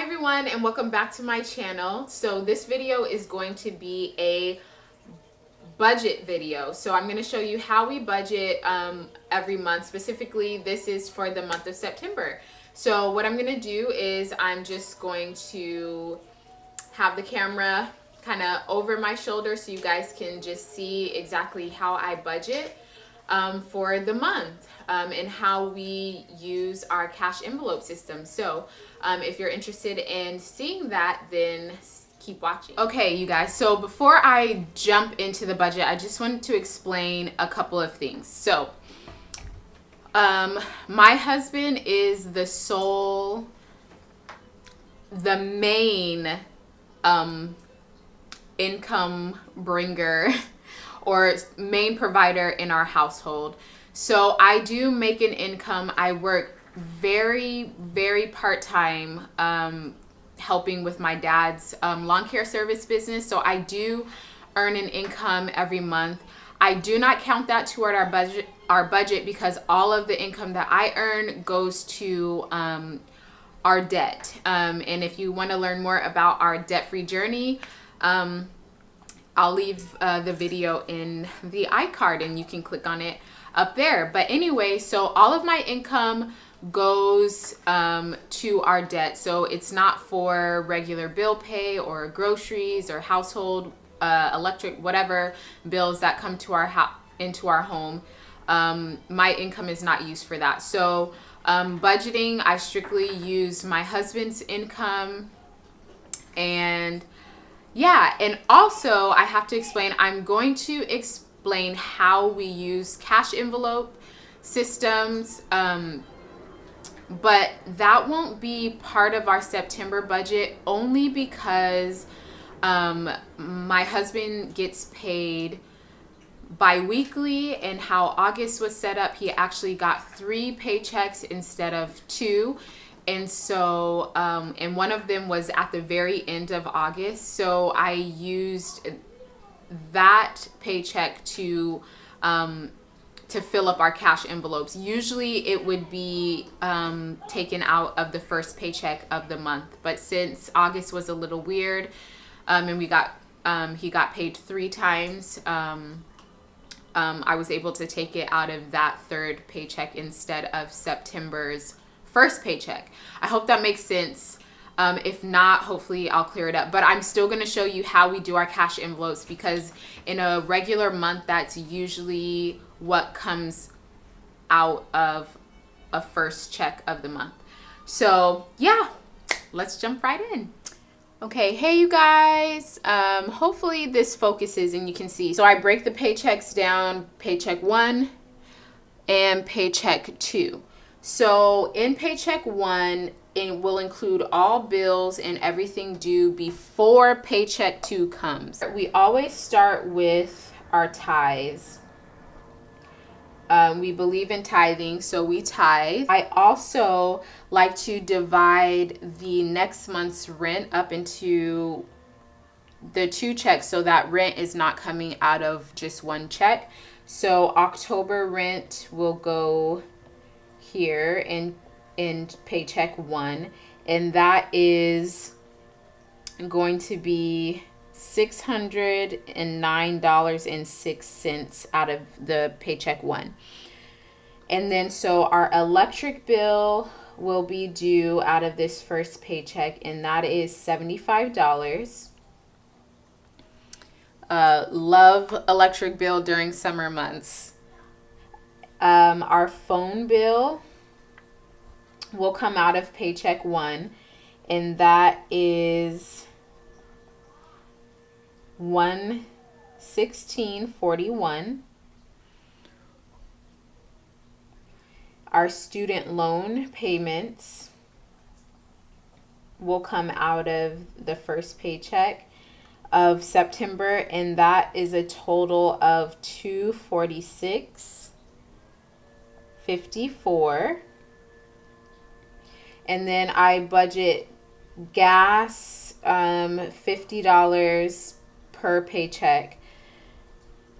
everyone, and welcome back to my channel. So this video is going to be a budget video. So I'm going to show you how we budget every month. Specifically, this is for the month of September. So what I'm going to do is I'm just going to have the camera kind of over my shoulder so you guys can just see exactly how I budget for the month and how we use our cash envelope system. So if you're interested in seeing that, then keep watching. Okay, you guys, so before I jump into the budget, I just wanted to explain a couple of things. So my husband is the main income bringer or main provider in our household. So I do make an income. I work very part-time helping with my dad's lawn care service business. So I do earn an income every month. I do not count that toward our budget because all of the income that I earn goes to our debt. And if you want to learn more about our debt-free journey, I'll leave the video in the iCard and you can click on it up there. But anyway, so all of my income goes to our debt. So it's not for regular bill pay or groceries or household electric, whatever bills that come to into our home. My income is not used for that. So budgeting, I strictly use my husband's income. And yeah, and also I have to explain, I'm going to explain how we use cash envelope systems, but that won't be part of our September budget only because my husband gets paid bi-weekly, and how August was set up, he actually got 3 paychecks instead of 2. And so, and one of them was at the very end of August. So I used that paycheck to fill up our cash envelopes. Usually it would be taken out of the first paycheck of the month. But since August was a little weird, and he got paid 3 times, I was able to take it out of that 3rd paycheck instead of September's first paycheck. I hope that makes sense. If not, hopefully I'll clear it up. But I'm still going to show you how we do our cash envelopes, because in a regular month, that's usually what comes out of a first check of the month. So yeah, let's jump right in. Okay, hey you guys, hopefully this focuses and you can see. So I break the paychecks down, paycheck 1 and paycheck 2. So in paycheck 1, it will include all bills and everything due before paycheck 2 comes. We always start with our tithes. We believe in tithing, so we tithe. I also like to divide the next month's rent up into the 2 checks so that rent is not coming out of just one check. So October rent will go here in paycheck 1, and that is going to be $609.06 out of the paycheck 1. And then so our electric bill will be due out of this first paycheck, and that is $75. Love electric bill during summer months. Our phone bill will come out of paycheck 1, and that is $116.41. Our student loan payments will come out of the first paycheck of September, and that is a total of $246.54. And then I budget gas, $50 per paycheck.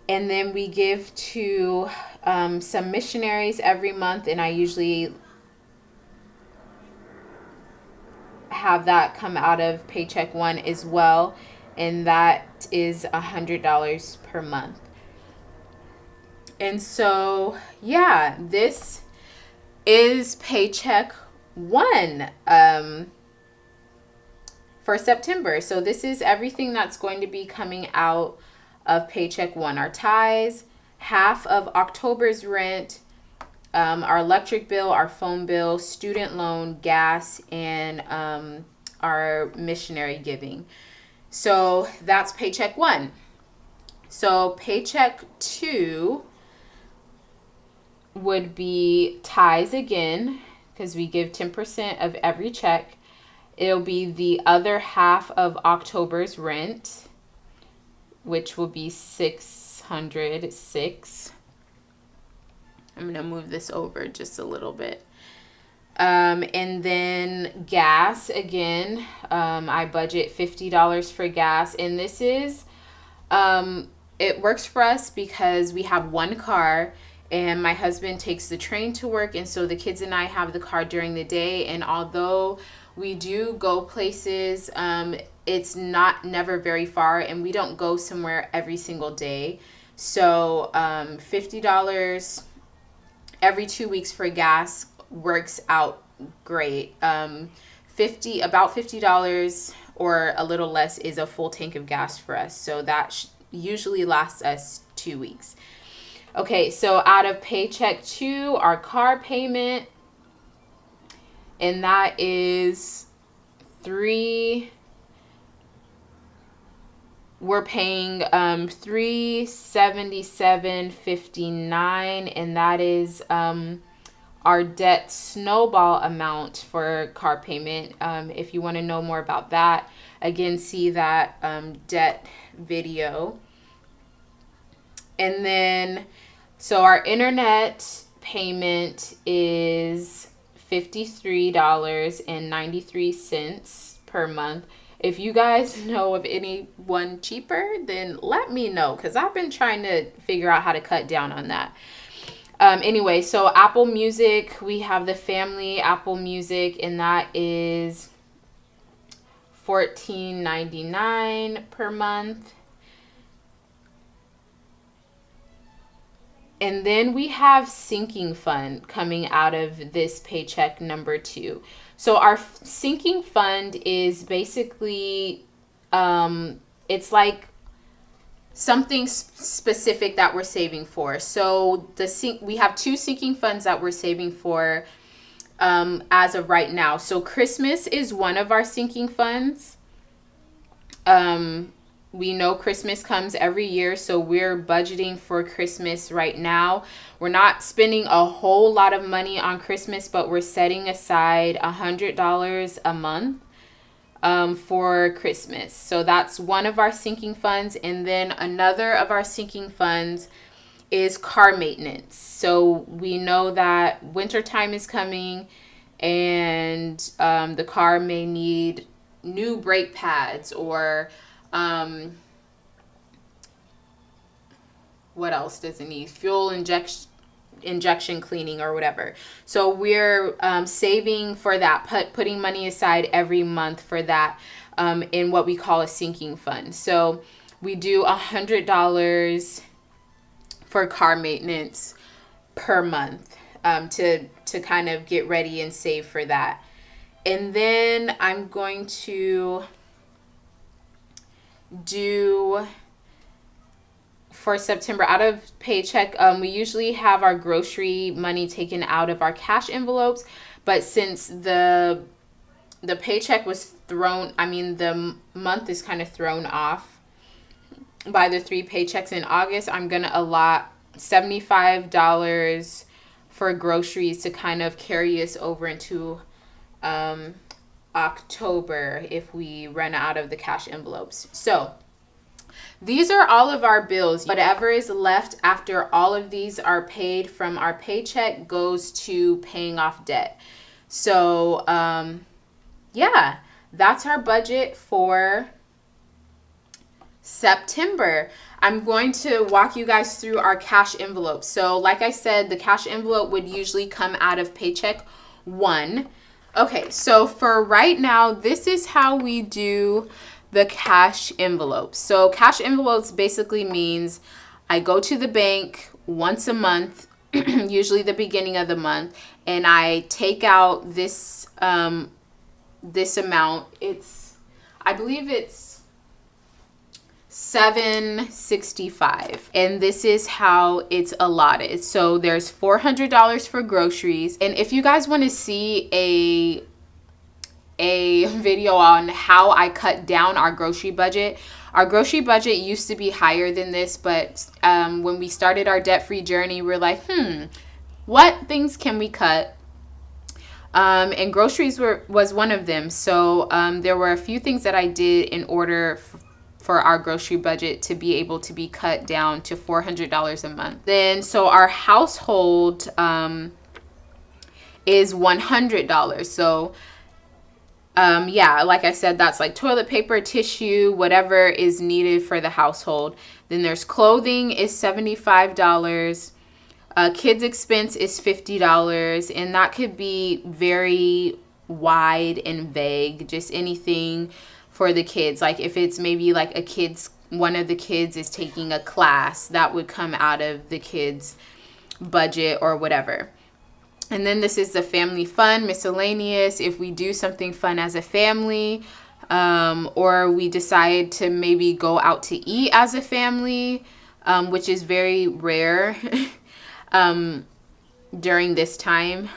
And then we give to some missionaries every month, and I usually have that come out of Paycheck One as well, and that is $100 per month. And so, yeah, this is Paycheck One for September. So this is everything that's going to be coming out of Paycheck One. Our ties, half of October's rent, our electric bill, our phone bill, student loan, gas, and our missionary giving. So that's Paycheck One. So Paycheck Two would be ties again, because we give 10% of every check. It'll be the other half of October's rent, which will be $606. I'm going to move this over just a little bit. And then gas, again, I budget $50 for gas. And this is, it works for us because we have one car, and my husband takes the train to work. And so the kids and I have the car during the day. And although we do go places, it's never very far, and we don't go somewhere every single day. So $50 every 2 weeks for gas works out great. About $50 or a little less is a full tank of gas for us. So that usually lasts us 2 weeks. Okay, so out of Paycheck Two, our car payment, and that is we're paying $377.59, and that is our debt snowball amount for car payment. If you want to know more about that, again, see that debt video. And then, so our internet payment is $53.93 per month. If you guys know of anyone cheaper, then let me know, because I've been trying to figure out how to cut down on that. Anyway, so Apple Music, we have the family Apple Music, and that is $14.99 per month. And then we have sinking fund coming out of this paycheck number two. So our sinking fund is basically, it's like something specific that we're saving for. So we have two sinking funds that we're saving for as of right now. So Christmas is one of our sinking funds. We know Christmas comes every year, so we're budgeting for Christmas right now. We're not spending a whole lot of money on Christmas, but we're setting aside $100 a month for Christmas. So that's one of our sinking funds. And then another of our sinking funds is car maintenance. So we know that wintertime is coming, and the car may need new brake pads, or what else does it need? Fuel injection cleaning or whatever. So we're saving for that, putting money aside every month for that in what we call a sinking fund. So we do $100 for car maintenance per month to kind of get ready and save for that. And then I'm going to do for September out of paycheck. We usually have our grocery money taken out of our cash envelopes, but since the paycheck was the month is kind of thrown off by the 3 paychecks in August, I'm gonna allot $75 for groceries to kind of carry us over into October if we run out of the cash envelopes. So these are all of our bills. Whatever is left after all of these are paid from our paycheck goes to paying off debt. So yeah, that's our budget for September. I'm going to walk you guys through our cash envelope. So like I said, the cash envelope would usually come out of Paycheck 1. Okay, so for right now, this is how we do the cash envelopes. So cash envelopes basically means I go to the bank once a month, usually the beginning of the month, and I take out this this amount. I believe it's $765, and this is how it's allotted. So there's $400 for groceries, and if you guys want to see a video on how I cut down our grocery budget. Our grocery budget used to be higher than this, but when we started our debt-free journey, we're like, what things can we cut? And groceries was one of them. So there were a few things that I did in order for our grocery budget to be able to be cut down to $400 a month. Then, so our household is $100. So yeah, like I said, that's like toilet paper, tissue, whatever is needed for the household. Then there's clothing is $75. Kids expense is $50, and that could be very wide and vague, just anything for the kids. Like if it's maybe like one of the kids is taking a class, that would come out of the kids' budget or whatever. And then this is the family fun, miscellaneous. If we do something fun as a family, or we decide to maybe go out to eat as a family, which is very rare during this time,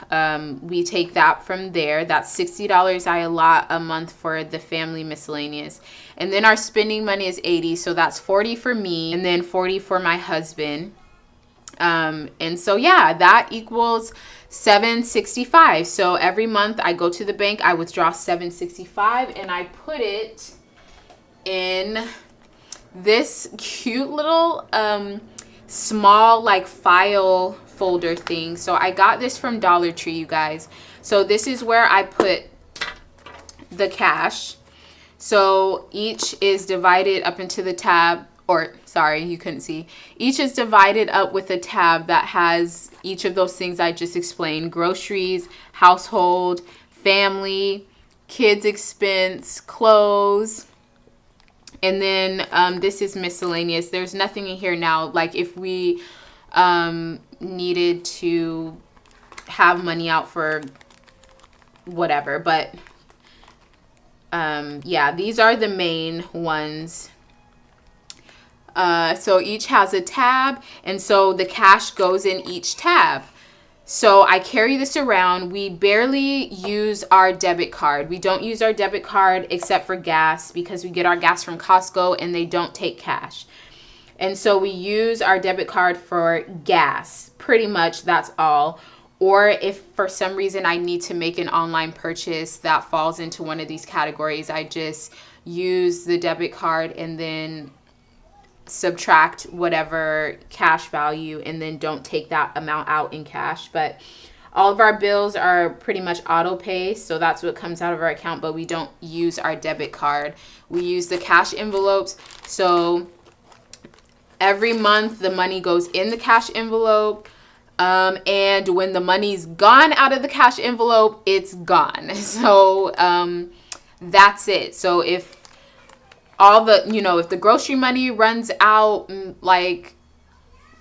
we take that from there. That's $60 I allot a month for the family miscellaneous. And then our spending money is $80, so that's $40 for me, and then $40 for my husband. And so yeah, that equals $765. So every month I go to the bank, I withdraw $765, and I put it in this cute little small like file folder thing. So I got this from Dollar Tree, you guys. So this is where I put the cash. So each is divided up into the tab, or sorry, you couldn't see. Each is divided up with a tab that has each of those things I just explained: groceries, household, family, kids expense, clothes. And then this is miscellaneous. There's nothing in here now. Like if we needed to have money out for whatever. But yeah, these are the main ones. So each has a tab, and so the cash goes in each tab. So I carry this around. We barely use our debit card. We don't use our debit card except for gas, because we get our gas from Costco and they don't take cash. And so we use our debit card for gas. Pretty much that's all. Or if for some reason I need to make an online purchase that falls into one of these categories, I just use the debit card and then subtract whatever cash value and then don't take that amount out in cash. But all of our bills are pretty much auto pay, so that's what comes out of our account, but we don't use our debit card. We use the cash envelopes. So every month the money goes in the cash envelope, and when the money's gone out of the cash envelope, it's gone. So that's it. So if all the, if the grocery money runs out like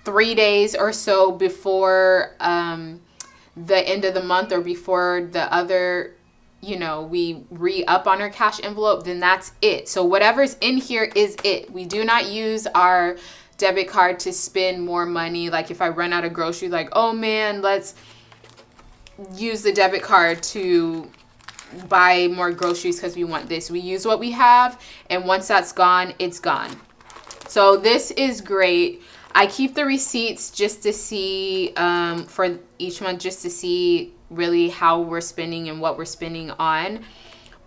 3 days or so before the end of the month, or before the other, we re-up on our cash envelope, then that's it. So whatever's in here is it. We do not use our debit card to spend more money. Like if I run out of groceries, like, oh man, let's use the debit card to buy more groceries because we want this. We use what we have, and once that's gone, it's gone. So this is great. I keep the receipts just to see for each month, just to see really how we're spending and what we're spending on.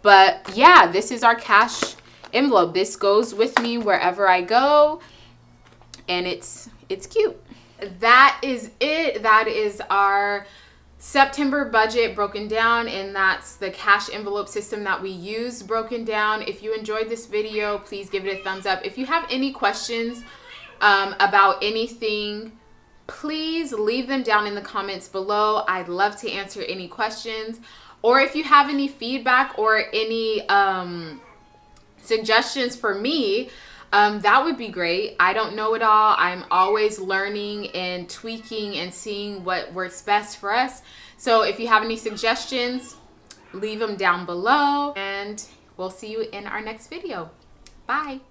But yeah, this is our cash envelope. This goes with me wherever I go, and it's cute. That is it. That is our September budget broken down, and that's the cash envelope system that we use broken down. If you enjoyed this video, please give it a thumbs up. If you have any questions about anything, please leave them down in the comments below. I'd love to answer any questions. Or if you have any feedback or any suggestions for me, that would be great. I don't know it all. I'm always learning and tweaking and seeing what works best for us. So if you have any suggestions, leave them down below, and we'll see you in our next video. Bye.